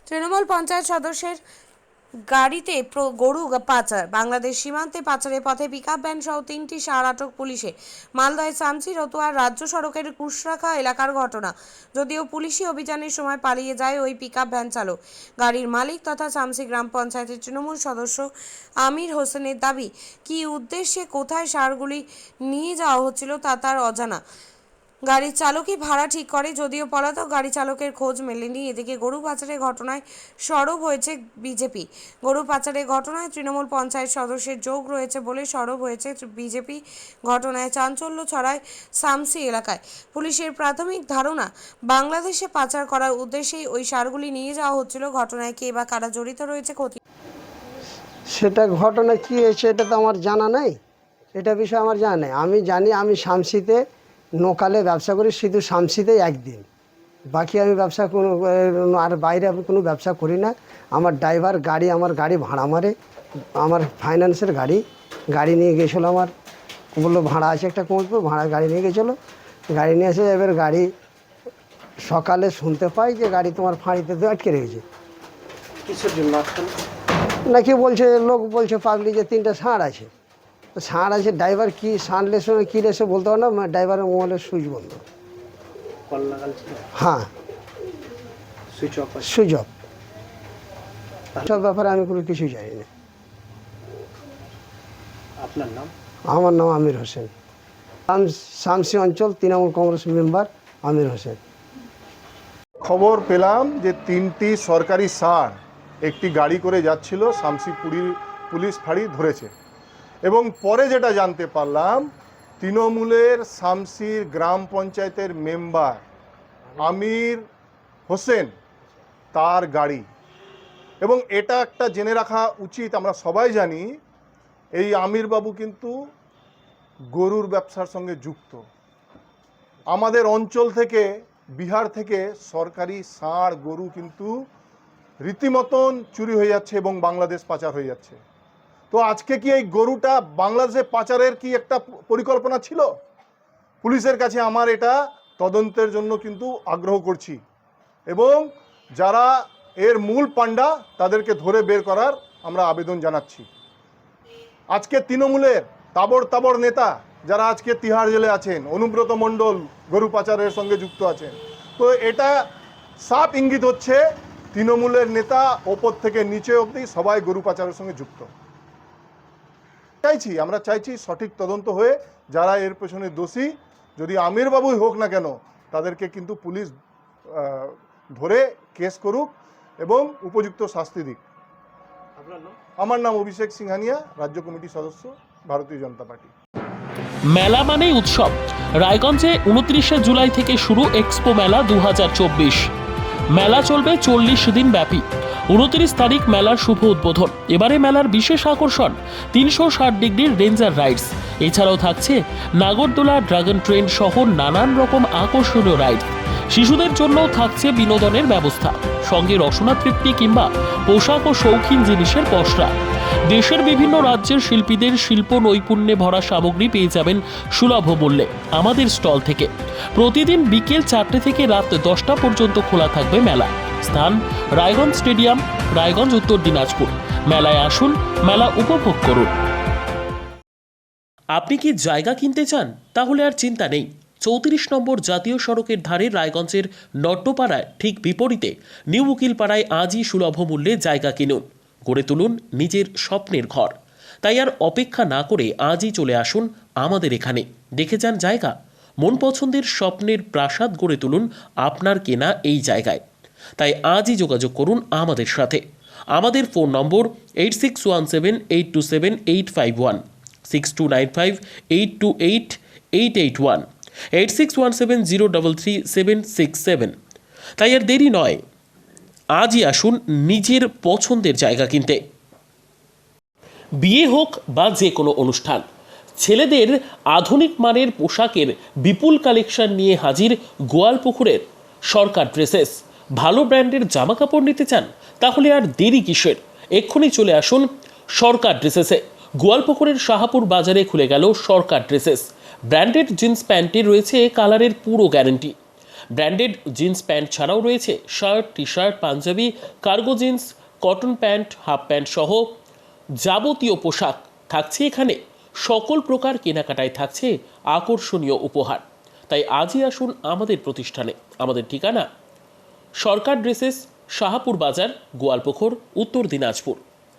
তৃণমূল পঞ্চায়েত সদস্যের গাড়িতে গরু পাচার। বাংলাদেশ সীমান্তে পাচারের পথে পিকআপ ভ্যান সহ 3টি ষাঁড় আটক পুলিশে। মালদহের শামসি রতুয়ার রাজ্য সড়কের কুশরাখা এলাকার ঘটনা। যদিও পুলিশি অভিযানের সময় পালিয়ে যায় ওই পিকআপ ভ্যান চালক। গাড়ির মালিক তথা শামসি গ্রাম পঞ্চায়েতের তৃণমূল সদস্য আমির হোসেনের দাবি, কী উদ্দেশ্যে কোথায় ষাঁড়গুলি নিয়ে যাওয়া হচ্ছিল তা তার অজানা। গাড়ির চালকই ভাড়া ঠিক করে, যদিও পলাতক গাড়ি চালকের খোঁজ মেলেনি। এদিকে গরু পাচারের ঘটনায় সরব হয়েছে বিজেপি। গরু পাচারের ঘটনায় তৃণমূল পঞ্চায়েত সদস্যের যোগ রয়েছে বলে সরব হয়েছে বিজেপি। ঘটনায় চাঞ্চল্য ছড়ায় শামসি এলাকায়। পুলিশের প্রাথমিক ধারণা, বাংলাদেশে পাচার করার উদ্দেশ্যেই ওই ষাঁড়গুলি নিয়ে যাওয়া হচ্ছিল। ঘটনায় কে বা কারা জড়িত রয়েছে সেটা ঘটনা কী হয়েছে এটা তো আমার জানা নেই, এটা বিষয়ে আমার জানা নেই। আমি জানি আমি শামসিতে লোকালে ব্যবসা করি, শুধু শামসিতেই একদিন, বাকি আমি ব্যবসা কোনো আর বাইরে আমি কোনো ব্যবসা করি না। আমার ড্রাইভার গাড়ি, আমার গাড়ি ভাড়া মারে, আমার ফাইন্যান্সের গাড়ি নিয়ে গেছিলো। আমার বললো ভাড়া আছে একটা কুমোরপুর, ভাড়া গাড়ি নিয়ে গেছিলো। গাড়ি নিয়ে এসে এবার গাড়ি সকালে শুনতে পাই যে গাড়ি তোমার ফাঁড়িতে আটকে রেখেছে। কিসের জন্য নাকি বলছে, লোক বলছে পাবলিক যে 3টা ষাঁড় আছে। তো ষাঁড় আছে, ড্রাইভার কি ষাঁড় লেসে কী লেসে বলতে পারো না। ড্রাইভারের মোবাইলের সুইচ বন্ধ। হ্যাঁ, সুইচ অফ। সব ব্যাপারে আমি কোনো কিছু জানি না। আপনার নাম? আমার নাম আমির হোসেন, শামসি অঞ্চল তৃণমূল কংগ্রেস মেম্বার আমির হোসেন। খবর পেলাম যে 3টি সরকারি ষাঁড় একটি গাড়ি করে যাচ্ছিল, শামসি পুলিশ ফাঁড়ি ধরেছে। এবং পরে যেটা জানতে পারলাম, তৃণমূলের শামসির গ্রাম পঞ্চায়েতের মেম্বার আমির হোসেন তার গাড়ি। এবং এটা একটা জেনে রাখা উচিত, আমরা সবাই জানি এই আমির বাবু কিন্তু গরুর ব্যবসার সঙ্গে যুক্ত। আমাদের অঞ্চল থেকে, বিহার থেকে সরকারি ষাঁড় গরু কিন্তু রীতিমতন চুরি হয়ে যাচ্ছে এবং বাংলাদেশ পাচার হয়ে যাচ্ছে। তো আজকে কি এই গরুটা বাংলাদেশে পাচারের কি একটা পরিকল্পনা ছিল? পুলিশের কাছে আমার এটা তদন্তের জন্য কিন্তু আগ্রহ করছি, এবং যারা এর মূল পাণ্ডা তাদেরকে ধরে বের করার আমরা আবেদন জানাচ্ছি। আজকে তৃণমূলের তাবড় নেতা যারা আজকে তিহাড় জেলে আছেন, অনুব্রত মণ্ডল গরু পাচারের সঙ্গে যুক্ত আছেন। তো এটা সাফ ইঙ্গিত হচ্ছে তৃণমূলের নেতা ওপর থেকে নিচে অবধি সবাই গরু পাচারের সঙ্গে যুক্ত। আমরা চাইছি সঠিক তদন্ত হয়ে যারা এর পেছনে দোষী, যদি আমির বাবুই হোক না কেন, তাদেরকে কিন্তু পুলিশ ধরে কেস করুক এবং উপযুক্ত শাস্তি দিক। আমার নাম অভিষেক সিংহানিয়া, রাজ্য কমিটির সদস্য, ভারতীয় জনতা পার্টি। মেলা মানেই উৎসব। রায়গঞ্জে 29শে জুলাই থেকে শুরু এক্সপো মেলা 2024। মেলা চলবে 40 দিন ব্যাপী। 29 তারিখ মেলার শুভ উদ্বোধন। এবারে মেলার বিশেষ আকর্ষণ 360 ডিগ্রির রেঞ্জার রাইডস। এছাড়াও থাকছে নাগরদোলা, ড্রাগন ট্রেন সহ নানান রকম আকর্ষণীয় রাইড। শিশুদের জন্যও থাকছে বিনোদনের ব্যবস্থা, সঙ্গে রসনা তৃপ্তি কিংবা পোশাক ও শৌখিন জিনিসের পসরা। দেশের বিভিন্ন রাজ্যের শিল্পীদের শিল্প নৈপুণ্যে ভরা সামগ্রী পেয়ে যাবেন সুলভ মূল্যে আমাদের স্টল থেকে। প্রতিদিন বিকেল 4টে থেকে রাত 10টা পর্যন্ত খোলা থাকবে মেলা। স্থান রায়গঞ্জ স্টেডিয়াম, রায়গঞ্জ, উত্তর দিনাজপুর। মেলায় আসুন, মেলা উপভোগ করুন। আপনি কি জায়গা কিনতে চান? তাহলে আর চিন্তা নেই। 34 নম্বর জাতীয় সড়কের ধারে রায়গঞ্জের নট্টপাড়ায় ঠিক বিপরীতে নিউ উকিলপাড়ায় আজই সুলভ মূল্যে জায়গা কিনুন, গড়ে তুলুন নিজের স্বপ্নের ঘর। তাই আর অপেক্ষা না করে আজই চলে আসুন আমাদের এখানে, দেখে যান জায়গা। মন পছন্দের স্বপ্নের প্রাসাদ গড়ে তুলুন আপনার কেনা এই জায়গায়। তাই আজই যোগাযোগ করুন আমাদের সাথে। আমাদের ফোন নম্বর 8617827851, 6295828881, 8617033767। তাই আর দেরি নয়, আজই আসুন নিজের পছন্দের জায়গা কিনতে। বিয়ে হোক বা যে কোনো অনুষ্ঠান, ছেলেদের আধুনিক মানের পোশাকের বিপুল কালেকশন নিয়ে হাজির গোয়ালপুকুরের সরকার ড্রেসেস। ভালো ব্র্যান্ডের জামা কাপড় নিতে চান? তাহলে আর দেরি কিসের? এক্ষুনি চলে আসুন সরকার ড্রেসেসে। গোয়ালপুকুরের শাহাপুর বাজারে খুলে গেল সরকার ড্রেসেস। ব্র্যান্ডেড জিন্স প্যান্টে রয়েছে কালারের পুরো গ্যারেন্টি। ব্র্যান্ডেড জিন্স প্যান্ট ছাড়াও রয়েছে shirt, T shirt, panjabi, cargo jeans, cotton pant, half pant সহ যাবতীয় পোশাক থাকছে এখানে। সকল প্রকার কেনাকাটায় থাকছে আকর্ষণীয় উপহার। তাই আজই আসুন আমাদের প্রতিষ্ঠানে। আমাদের ঠিকানা সরকার ড্রেসেস, শাহাপুর বাজার, গোয়ালপুকুর, উত্তর দিনাজপুর।